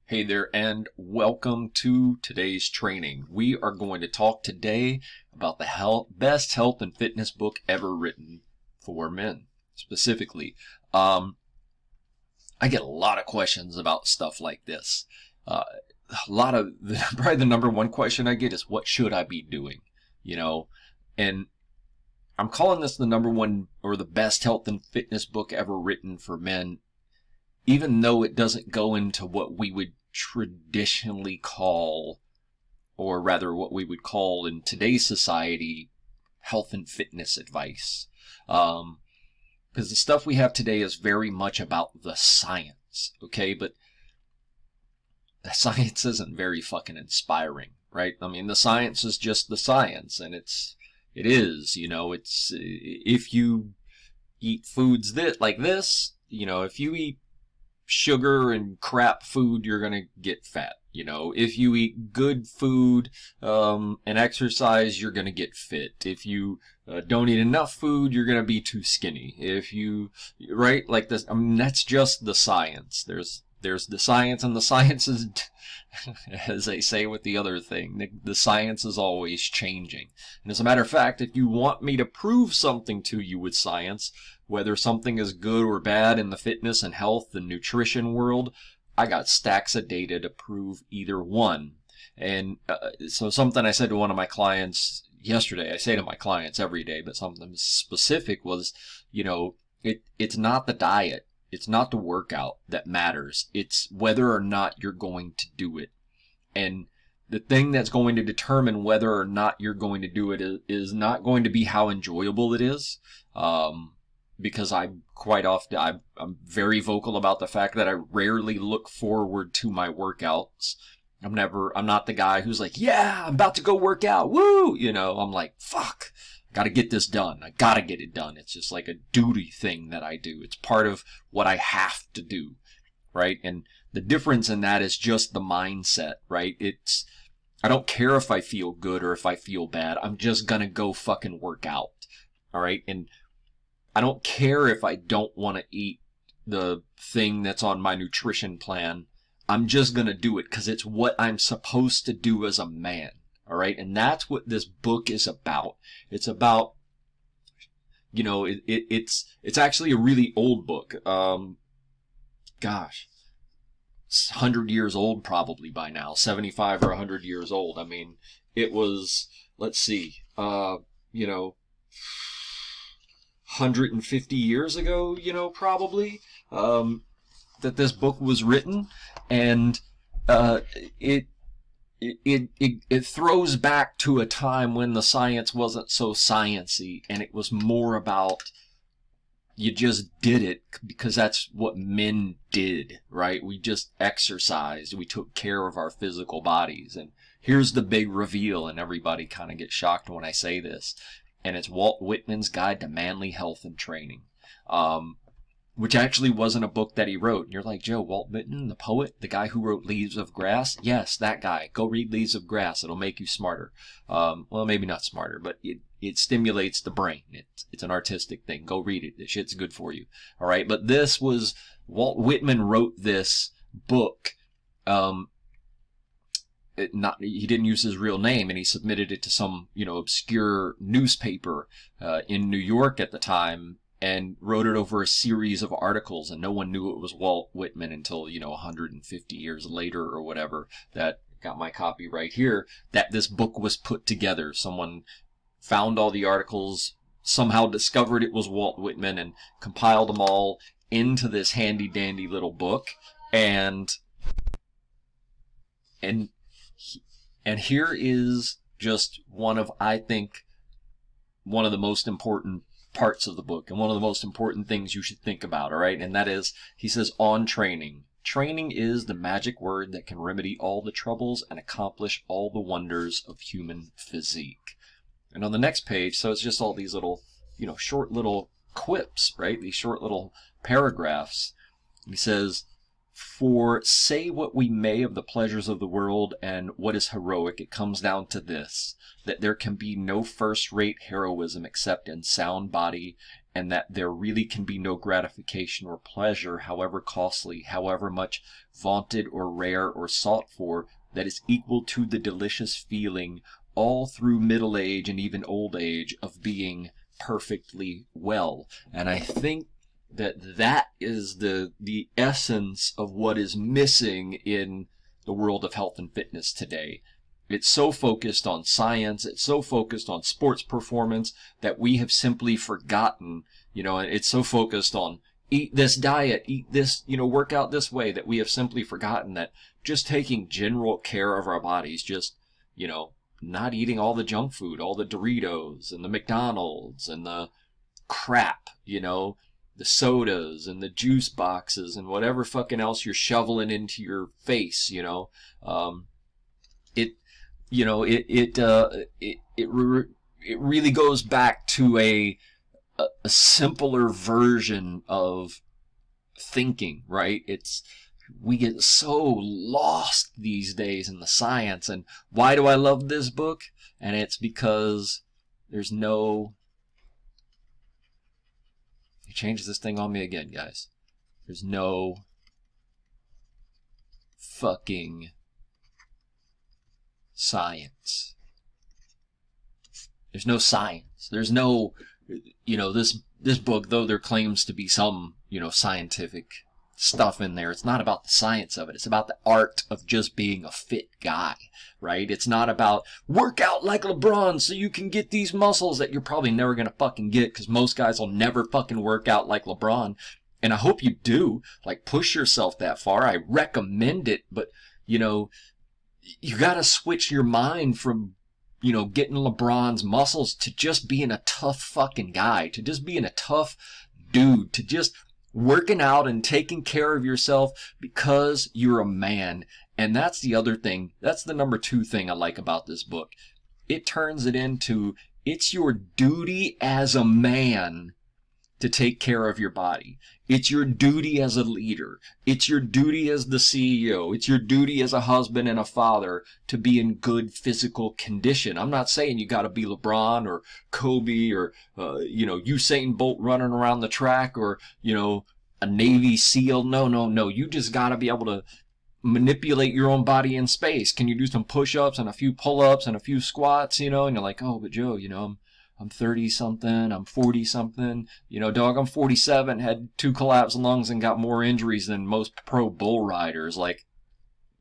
Hey there, and welcome to today's training. We are going to talk today about the best health and fitness book ever written for men, specifically. I get a lot of questions about stuff like this. Probably the number one question I get is, what should I be doing? And I'm calling this the number one or the best health and fitness book ever written for men, even though it doesn't go into what we would traditionally call, or rather what we would call in today's society, health and fitness advice. Because the stuff we have today is very much about the science, okay? But the science isn't very fucking inspiring, right? I mean, the science is just the science, and it's if you eat foods like this, if you eat sugar and crap food, you're going to get fat. If you eat good food and exercise, you're going to get fit. If you don't eat enough food, you're going to be too skinny. Right? Like this, I mean, that's just the science. There's the science, and the science is, as they say with the other thing, the science is always changing. And as a matter of fact, if you want me to prove something to you with science, whether something is good or bad in the fitness and health and nutrition world, I got stacks of data to prove either one. And so something I said to one of my clients yesterday, I say to my clients every day, but something specific was, it's not the diet, it's not the workout that matters. It's whether or not you're going to do it. And the thing that's going to determine whether or not you're going to do it is not going to be how enjoyable it is. Because I'm very vocal about the fact that I rarely look forward to my workouts. I'm not the guy who's like, yeah, I'm about to go work out. Woo! I'm like, fuck, I gotta get this done. I gotta get it done. It's just like a duty thing that I do. It's part of what I have to do, right? And the difference in that is just the mindset, right? I don't care if I feel good or if I feel bad. I'm just gonna go fucking work out, all right? And I don't care if I don't want to eat the thing that's on my nutrition plan. I'm just going to do it because it's what I'm supposed to do as a man. All right. And that's what this book is about. It's about, it's actually a really old book. It's 100 years old probably by now, 75 or 100 years old. I mean, it was, let's see, 150 years ago, probably, that this book was written, and it throws back to a time when the science wasn't so science-y, and it was more about you just did it because that's what men did, right? We just exercised, we took care of our physical bodies, and here's the big reveal, and everybody kind of gets shocked when I say this. And it's Walt Whitman's Guide to Manly Health and Training, which actually wasn't a book that he wrote. And you're like, Joe, Walt Whitman, the poet, the guy who wrote Leaves of Grass? Yes, that guy. Go read Leaves of Grass. It'll make you smarter. Well, maybe not smarter, but it stimulates the brain. It's an artistic thing. Go read it. The shit's good for you. All right, but Walt Whitman wrote this book. He didn't use his real name, and he submitted it to some, obscure newspaper in New York at the time, and wrote it over a series of articles, and no one knew it was Walt Whitman until, 150 years later or whatever. That got my copy right here, that this book was put together. Someone found all the articles, somehow discovered it was Walt Whitman, and compiled them all into this handy dandy little book, and here is just I think, one of the most important parts of the book, and one of the most important things you should think about, all right? And that is, he says, on training. Training is the magic word that can remedy all the troubles and accomplish all the wonders of human physique. And on the next page, so it's just all these little, short little quips, right? These short little paragraphs. He says, For say what we may of the pleasures of the world and what is heroic, it comes down to this, that there can be no first-rate heroism except in sound body, and that there really can be no gratification or pleasure, however costly, however much vaunted or rare or sought for, that is equal to the delicious feeling all through middle age and even old age of being perfectly well. And I think that is the essence of what is missing in the world of health and fitness today. It's so focused on science, it's so focused on sports performance that we have simply forgotten, and it's so focused on eat this diet, eat this, work out this way, that we have simply forgotten that just taking general care of our bodies, just, not eating all the junk food, all the Doritos and the McDonald's and the crap, the sodas and the juice boxes and whatever fucking else you're shoveling into your face, it really goes back to a simpler version of thinking, right? We get so lost these days in the science. And why do I love this book? And it's because there's no... He changes this thing on me again, guys. There's no fucking science. There's no science. There's no, this book, though there claims to be some, scientific stuff in there, it's not about the science of it. It's about the art of just being a fit guy, right? It's not about work out like LeBron so you can get these muscles that you're probably never going to fucking get, because most guys will never fucking work out like LeBron. And I hope you do, push yourself that far. I recommend it, but, you got to switch your mind from, getting LeBron's muscles to just being a tough fucking guy, to just being a tough dude, to just working out and taking care of yourself because you're a man. And that's the other thing. That's the number 2 thing I like about this book. It turns it into, it's your duty as a man to take care of your body. It's your duty as a leader. It's your duty as the CEO. It's your duty as a husband and a father to be in good physical condition. I'm not saying you got to be LeBron or Kobe or, Usain Bolt running around the track or, a Navy SEAL. No. You just got to be able to manipulate your own body in space. Can you do some push-ups and a few pull-ups and a few squats, and you're like, oh, but Joe, I'm 30-something, I'm 40-something, dog, I'm 47, had 2 collapsed lungs and got more injuries than most pro bull riders.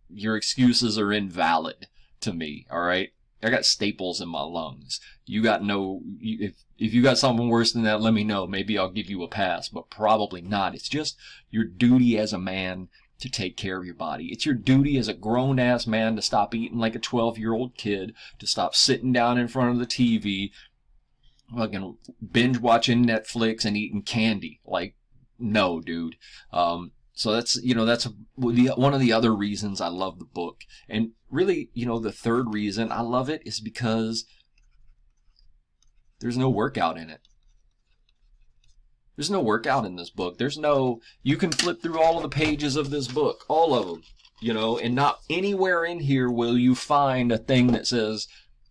Your excuses are invalid to me, all right? I got staples in my lungs. You got if you got something worse than that, let me know. Maybe I'll give you a pass, but probably not. It's just your duty as a man to take care of your body. It's your duty as a grown-ass man to stop eating like a 12-year-old kid, to stop sitting down in front of the TV, fucking binge watching Netflix and eating candy. No, dude. So that's one of the other reasons I love the book. And really, the third reason I love it is because there's no workout in it. There's no workout in this book. You can flip through all of the pages of this book, all of them, and not anywhere in here will you find a thing that says,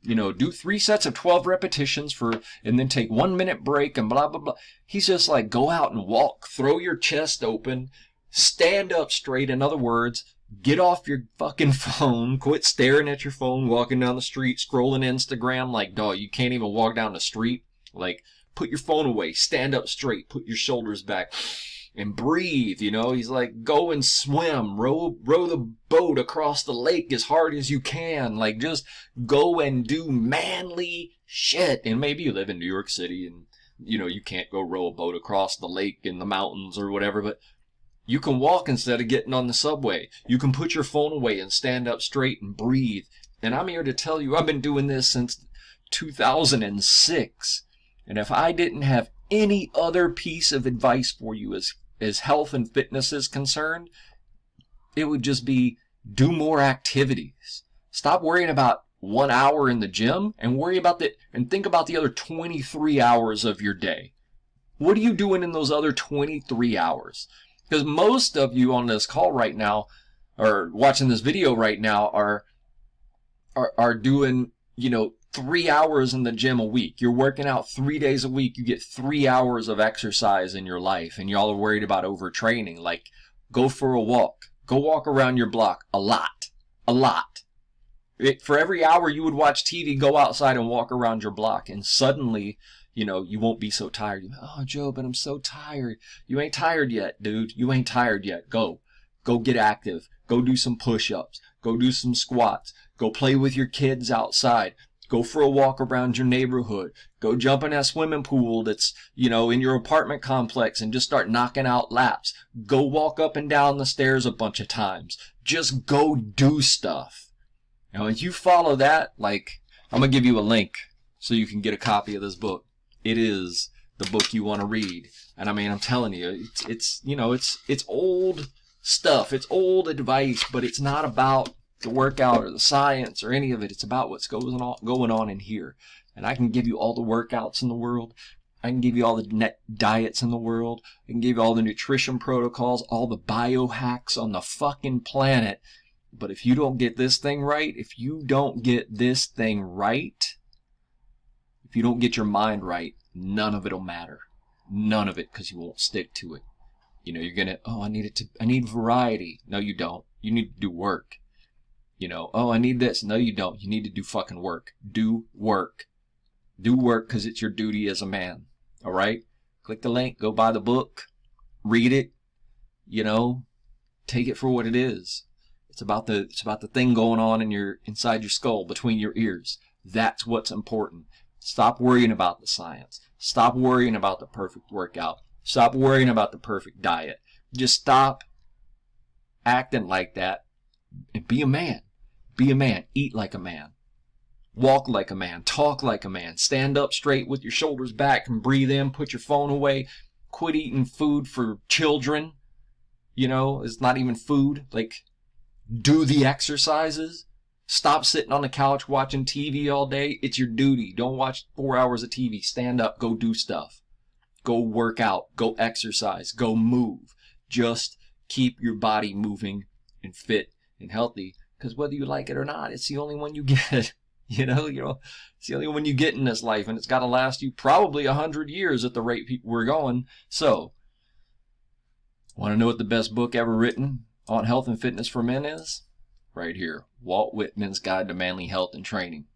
do 3 sets of 12 repetitions and then take 1 minute break and blah, blah, blah. He's just like, go out and walk, throw your chest open, stand up straight. In other words, get off your fucking phone, quit staring at your phone, walking down the street, scrolling Instagram. Dog, you can't even walk down the street. Put your phone away, stand up straight, put your shoulders back, and breathe. He's like, go and swim, row the boat across the lake as hard as you can. Just go and do manly shit. And maybe you live in New York City and, you can't go row a boat across the lake in the mountains or whatever, but you can walk instead of getting on the subway. You can put your phone away and stand up straight and breathe. And I'm here to tell you, I've been doing this since 2006. And if I didn't have any other piece of advice for you as health and fitness is concerned, it would just be do more activities. Stop worrying about 1 hour in the gym and think about the other 23 hours of your day. What are you doing in those other 23 hours? Because most of you on this call right now, or watching this video right now, are doing, 3 hours in the gym a week. You're working out 3 days a week. You get 3 hours of exercise in your life, and y'all are worried about overtraining. Like, go for a walk. Go walk around your block a lot. A lot. For every hour you would watch TV, go outside and walk around your block, and suddenly, you won't be so tired. Oh, Joe, but I'm so tired. You ain't tired yet, dude. You ain't tired yet. Go get active. Go do some push-ups. Go do some squats. Go play with your kids outside. Go for a walk around your neighborhood. Go jump in that swimming pool that's, in your apartment complex and just start knocking out laps. Go walk up and down the stairs a bunch of times. Just go do stuff. If you follow that, like, I'm going to give you a link so you can get a copy of this book. It is the book you want to read. And I mean, I'm telling you, it's old stuff. It's old advice, but it's not about the workout or the science or any of it. It's about what's going on in here. And I can give you all the workouts in the world. I can give you all the diets in the world. I can give you all the nutrition protocols, all the biohacks on the fucking planet. But if you don't get this thing right, if you don't get your mind right, none of it'll matter. None of it, because you won't stick to it. You're gonna, I need variety. No, you don't. You need to do work. I need this. No, you don't. You need to do fucking work. Do work. Do work because it's your duty as a man. All right? Click the link. Go buy the book. Read it. Take it for what it is. It's about the thing going on inside your skull, between your ears. That's what's important. Stop worrying about the science. Stop worrying about the perfect workout. Stop worrying about the perfect diet. Just stop acting like that and be a man. Be a man. Eat like a man. Walk like a man. Talk like a man. Stand up straight with your shoulders back and breathe in. Put your phone away. Quit eating food for children. It's not even food. Like, do the exercises. Stop sitting on the couch watching TV all day. It's your duty. Don't watch 4 hours of TV. Stand up. Go do stuff. Go work out. Go exercise. Go move. Just keep your body moving and fit and healthy. Because whether you like it or not, it's the only one you get. It's the only one you get in this life. And it's got to last you probably 100 years at the rate people we're going. So, want to know what the best book ever written on health and fitness for men is? Right here. Walt Whitman's Guide to Manly Health and Training.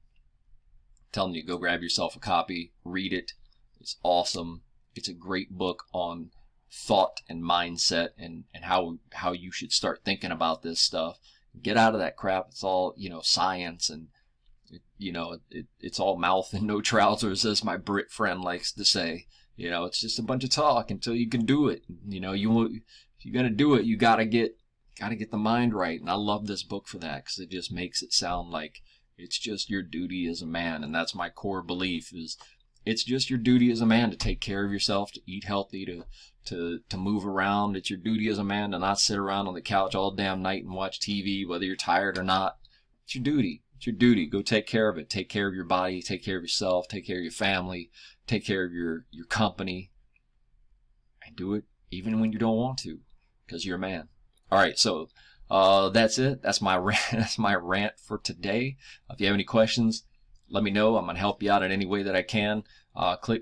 I'm telling you, go grab yourself a copy. Read it. It's awesome. It's a great book on thought and mindset and how you should start thinking about this stuff. Get out of that crap. It's all, science and, it's all mouth and no trousers, as my Brit friend likes to say. It's just a bunch of talk until you can do it. If you're going to do it, you got to get the mind right. And I love this book for that because it just makes it sound like it's just your duty as a man. And that's my core belief is it's just your duty as a man to take care of yourself, to eat healthy, to move around. It's your duty as a man to not sit around on the couch all damn night and watch TV, whether you're tired or not. It's your duty. It's your duty. Go take care of it. Take care of your body. Take care of yourself. Take care of your family. Take care of your company. And do it even when you don't want to because you're a man. All right, so that's it. That's my rant. That's my rant for today. If you have any questions, let me know. I'm gonna help you out in any way that I can.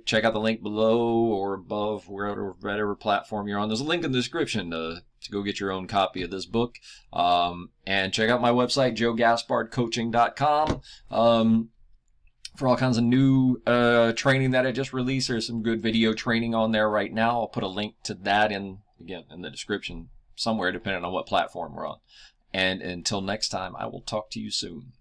Check out the link below or above, whatever platform you're on. There's a link in the description to go get your own copy of this book. And check out my website, joegaspardcoaching.com. For all kinds of new training that I just released. There's some good video training on there right now. I'll put a link to that in the description somewhere, depending on what platform we're on. And until next time, I will talk to you soon.